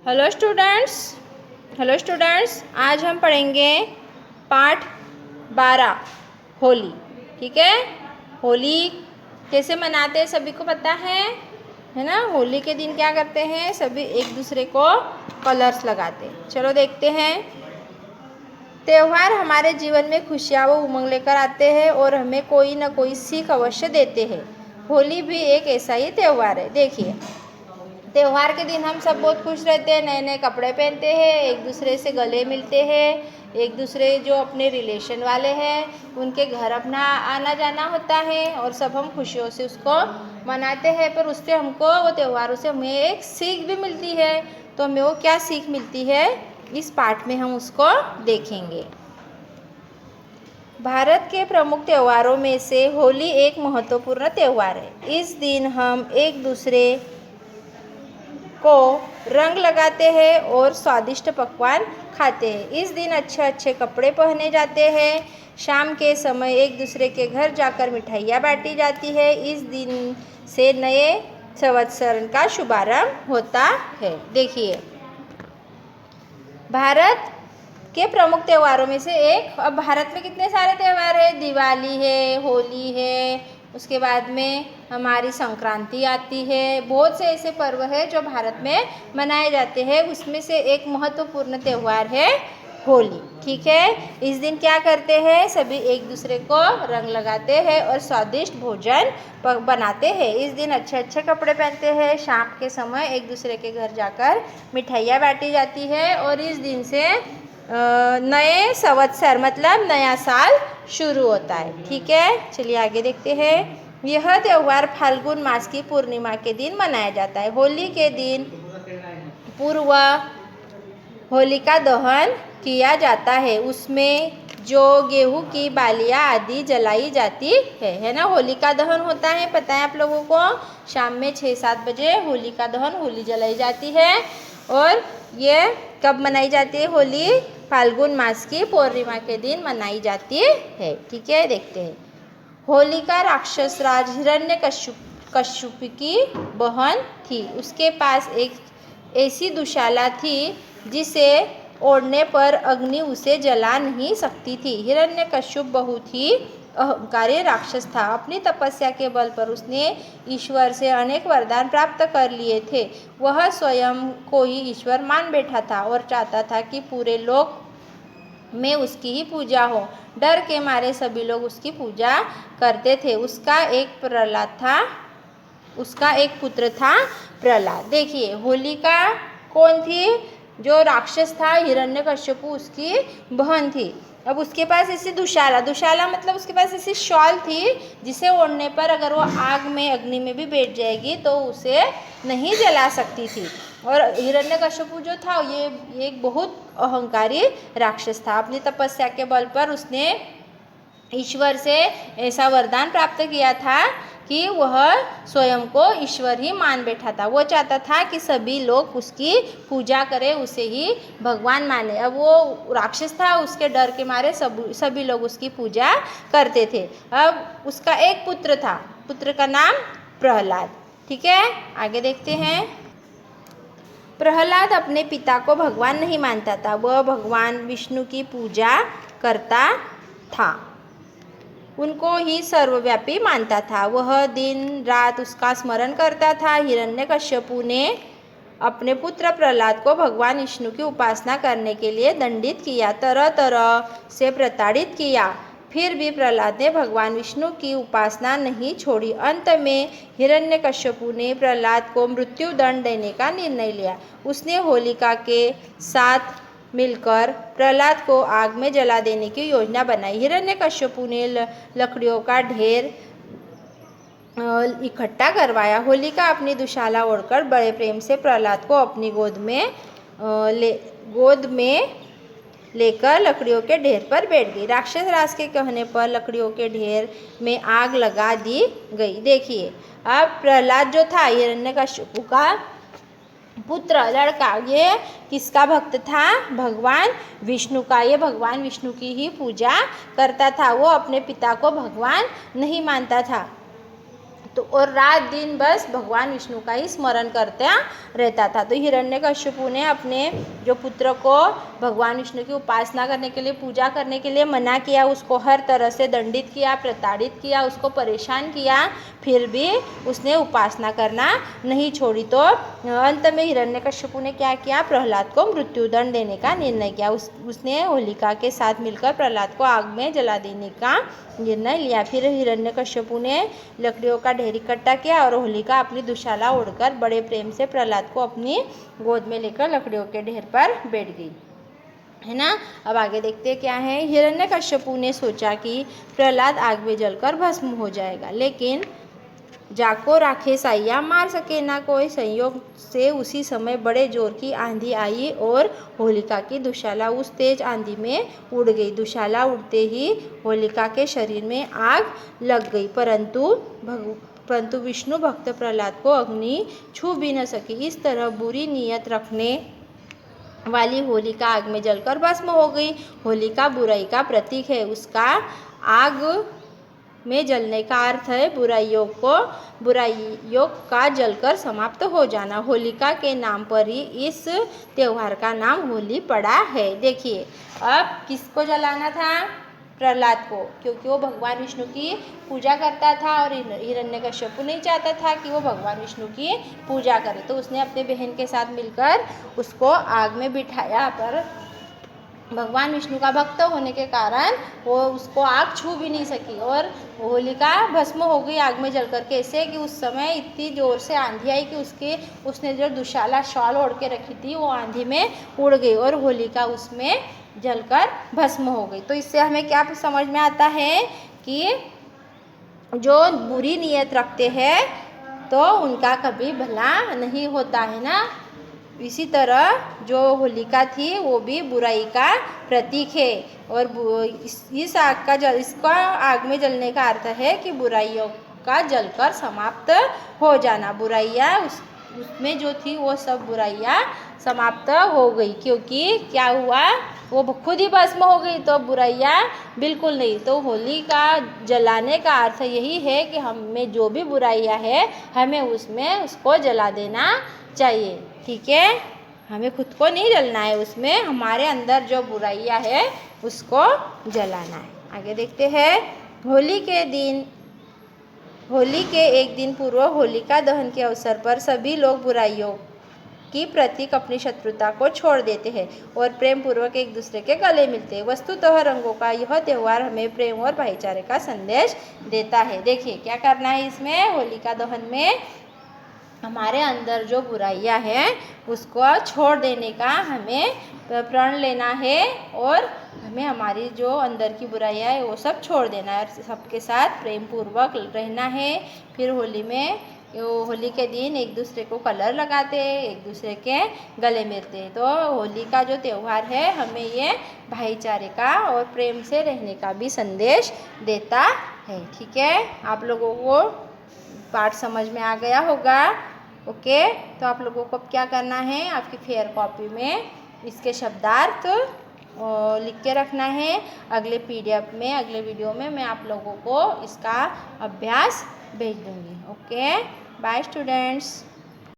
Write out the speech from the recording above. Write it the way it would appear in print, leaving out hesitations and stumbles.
Hello students, आज हम पढ़ेंगे पाठ 12 होली। ठीक है। होली कैसे मनाते हैं सभी को पता है ना। होली के दिन क्या करते हैं, सभी एक दूसरे को कलर्स लगाते हैं। चलो देखते हैं। त्यौहार हमारे जीवन में खुशियाँ व उमंग लेकर आते हैं और हमें कोई ना कोई सीख अवश्य देते हैं। होली भी एक ऐसा ही त्यौहार है। देखिए, त्यौहार के दिन हम सब बहुत खुश रहते हैं, नए नए कपड़े पहनते हैं, एक दूसरे से गले मिलते हैं, एक दूसरे जो अपने रिलेशन वाले हैं उनके घर अपना आना जाना होता है और सब हम खुशियों से उसको मनाते हैं। पर उससे हमको वो त्योहारों से हमें एक सीख भी मिलती है। तो हमें वो क्या सीख मिलती है, इस पाठ में हम उसको देखेंगे। भारत के प्रमुख त्योहारों में से होली एक महत्वपूर्ण त्यौहार है। इस दिन हम एक दूसरे को रंग लगाते हैं और स्वादिष्ट पकवान खाते हैं। इस दिन अच्छे अच्छे कपड़े पहने जाते हैं। शाम के समय एक दूसरे के घर जाकर मिठाइयाँ बांटी जाती है। इस दिन से नए संवत्सर का शुभारंभ होता है। देखिए, भारत के प्रमुख त्योहारों में से एक, अब भारत में कितने सारे त्यौहार है, दिवाली है, होली है, उसके बाद में हमारी संक्रांति आती है। बहुत से ऐसे पर्व है जो भारत में मनाए जाते हैं। उसमें से एक महत्वपूर्ण त्यौहार है होली। ठीक है। इस दिन क्या करते हैं, सभी एक दूसरे को रंग लगाते हैं और स्वादिष्ट भोजन बनाते हैं। इस दिन अच्छे अच्छे कपड़े पहनते हैं। शाम के समय एक दूसरे के घर जाकर मिठाइयाँ बांटी जाती है और इस दिन से नए संवत्सर मतलब नया साल शुरू होता है। ठीक है, चलिए आगे देखते हैं। यह त्यौहार फाल्गुन मास की पूर्णिमा के दिन मनाया जाता है। होली के दिन पूर्व होलिका दहन किया जाता है। उसमें जो गेहूं की बालियां आदि जलाई जाती है ना। होलिका दहन होता है, पता है आप लोगों को, शाम में 6-7 बजे होलिका दहन, होली जलाई जाती है। और ये कब मनाई जाती है होली, फाल्गुन मास की पूर्णिमा के दिन मनाई जाती है। ठीक है, देखते हैं। होलिका राक्षस राज हिरण्यकश्यप की बहन थी। उसके पास एक ऐसी दुशाला थी जिसे ओढ़ने पर अग्नि उसे जला नहीं सकती थी। हिरण्यकश्यप बहुत ही अहंकारी राक्षस था। अपनी तपस्या के बल पर उसने ईश्वर से अनेक वरदान प्राप्त कर लिए थे। वह स्वयं को ही ईश्वर मान बैठा था और चाहता था कि पूरे लोक में उसकी ही पूजा हो। डर के मारे सभी लोग उसकी पूजा करते थे। उसका एक पुत्र था प्रहलाद। देखिए, होलिका कौन थी, जो राक्षस था हिरण्यकश्यप उसकी बहन थी। अब उसके पास ऐसी दुशाला मतलब उसके पास ऐसी शॉल थी जिसे ओढ़ने पर अगर वो आग में अग्नि में भी बैठ जाएगी तो उसे नहीं जला सकती थी। और हिरण्यकश्यप जो था ये एक बहुत अहंकारी राक्षस था। अपनी तपस्या के बल पर उसने ईश्वर से ऐसा वरदान प्राप्त किया था कि वह स्वयं को ईश्वर ही मान बैठा था। वो चाहता था कि सभी लोग उसकी पूजा करें, उसे ही भगवान माने। अब वो राक्षस था, उसके डर के मारे सभी लोग उसकी पूजा करते थे। अब उसका एक पुत्र था, पुत्र का नाम प्रहलाद। ठीक है, आगे देखते हैं। प्रहलाद अपने पिता को भगवान नहीं मानता था। वह भगवान विष्णु की पूजा करता था, उनको ही सर्वव्यापी मानता था। वह दिन रात उसका स्मरण करता था। हिरण्यकश्यपु ने अपने पुत्र प्रहलाद को भगवान विष्णु की उपासना करने के लिए दंडित किया, तरह तरह से प्रताड़ित किया। फिर भी प्रहलाद ने भगवान विष्णु की उपासना नहीं छोड़ी। अंत में हिरण्यकश्यपु ने प्रहलाद को मृत्यु दंड देने का निर्णय लिया। उसने होलिका के साथ मिलकर प्रहलाद को आग में जला देने की योजना बनाई। हिरण्यकश्यपु ने लकड़ियों का ढेर इकट्ठा करवाया। होलिका अपनी दुशाला ओढ़कर बड़े प्रेम से प्रहलाद को अपनी गोद में लेकर लकड़ियों के ढेर पर बैठ गई। राक्षस राज के कहने पर लकड़ियों के ढेर में आग लगा दी गई। देखिए, अब प्रहलाद जो था हिरण्यकश्यपु का पुत्र लड़का, ये किसका भक्त था, भगवान विष्णु का। ये भगवान विष्णु की ही पूजा करता था। वो अपने पिता को भगवान नहीं मानता था। तो और रात दिन बस भगवान विष्णु का ही स्मरण करता रहता था। तो हिरण्यकश्यपु ने अपने जो पुत्र को भगवान विष्णु की उपासना करने के लिए, पूजा करने के लिए मना किया, उसको हर तरह से दंडित किया, प्रताड़ित किया, उसको परेशान किया, फिर भी उसने उपासना करना नहीं छोड़ी। तो अंत में हिरण्यकश्यपु ने क्या किया, प्रहलाद को मृत्युदंड देने का निर्णय किया। उसने होलिका के साथ मिलकर प्रहलाद को आग में जला देने का निर्णय लिया। फिर हिरण्यकश्यपु ने लकड़ियों का ढेर इकट्ठा किया और होलिका अपनी दुशाला ओढ़कर बड़े प्रेम से प्रहलाद को अपनी गोद में लेकर लकड़ियों के ढेर पर बैठ गई, है ना। अब आगे देखते हैं क्या है। हिरण्यकश्यपु ने सोचा कि प्रहलाद आग में जलकर भस्म हो जाएगा, लेकिन जाको राखे साइया मार सके ना कोई। संयोग से उसी समय बड़े जोर की आंधी आई और होलिका की दुशाला उस तेज आंधी में उड़ गई। दुशाला उड़ते ही होलिका के शरीर में आग लग गई, परंतु विष्णु भक्त प्रहलाद को अग्नि छू भी न सकी। इस तरह बुरी नीयत रखने वाली होलिका आग में जलकर भस्म हो गई। होलिका बुराई का प्रतीक है, उसका आग में जलने का अर्थ है बुराइयों का जलकर समाप्त हो जाना। होलिका के नाम पर ही इस त्यौहार का नाम होली पड़ा है। देखिए, अब किसको जलाना था, प्रहलाद को, क्योंकि वो भगवान विष्णु की पूजा करता था और हिरण्यकश्यपु नहीं चाहता था कि वो भगवान विष्णु की पूजा करे, तो उसने अपने बहन के साथ मिलकर उसको आग में बिठाया। पर भगवान विष्णु का भक्त होने के कारण वो उसको आग छू भी नहीं सकी और होलिका भस्म हो गई आग में जलकर। कैसे कि उस समय इतनी ज़ोर से आंधी आई कि उसने जो दुशाला शॉल ओढ़ के रखी थी वो आंधी में उड़ गई और होलिका उसमें जलकर भस्म हो गई। तो इससे हमें क्या समझ में आता है कि जो बुरी नीयत रखते हैं तो उनका कभी भला नहीं होता है ना। इसी तरह जो होलिका थी वो भी बुराई का प्रतीक है और इस आग का इसका आग में जलने का अर्थ है कि बुराइयों का जलकर समाप्त हो जाना। बुराइयाँ उसमें जो थी वो सब बुराइयाँ समाप्त हो गई, क्योंकि क्या हुआ, वो खुद ही भस्म हो गई, तो बुराइयाँ बिल्कुल नहीं। तो होली का जलाने का अर्थ यही है कि हम में जो भी बुराइयाँ है हमें उसको जला देना चाहिए, ठीक है। हमें खुद को नहीं जलना है, उसमें हमारे अंदर जो बुराइयाँ है उसको जलाना है। आगे देखते हैं। होली के एक दिन पूर्व होलिका दहन के अवसर पर सभी लोग बुराइयों की प्रतीक अपनी शत्रुता को छोड़ देते हैं और प्रेम पूर्वक एक दूसरे के गले मिलते हैं। वस्तुतः रंगों का यह त्यौहार हमें प्रेम और भाईचारे का संदेश देता है। देखिए क्या करना है इसमें, होलिका दहन में हमारे अंदर जो बुराइयां हैं उसको छोड़ देने का हमें प्रण लेना है और हमें हमारी जो अंदर की बुराइयां है वो सब छोड़ देना है और सबके साथ प्रेम पूर्वक रहना है। फिर होली के दिन एक दूसरे को कलर लगाते हैं, एक दूसरे के गले मिलते हैं। तो होली का जो त्यौहार है हमें ये भाईचारे का और प्रेम से रहने का भी संदेश देता है, ठीक है। आप लोगों को पाठ समझ में आ गया होगा, ओके। तो आप लोगों को अब क्या करना है, आपकी फेयर कॉपी में इसके शब्दार्थ लिख के रखना है। अगले PDF में, अगले वीडियो में मैं आप लोगों को इसका अभ्यास भेज दूँगी, ओके। Bye students.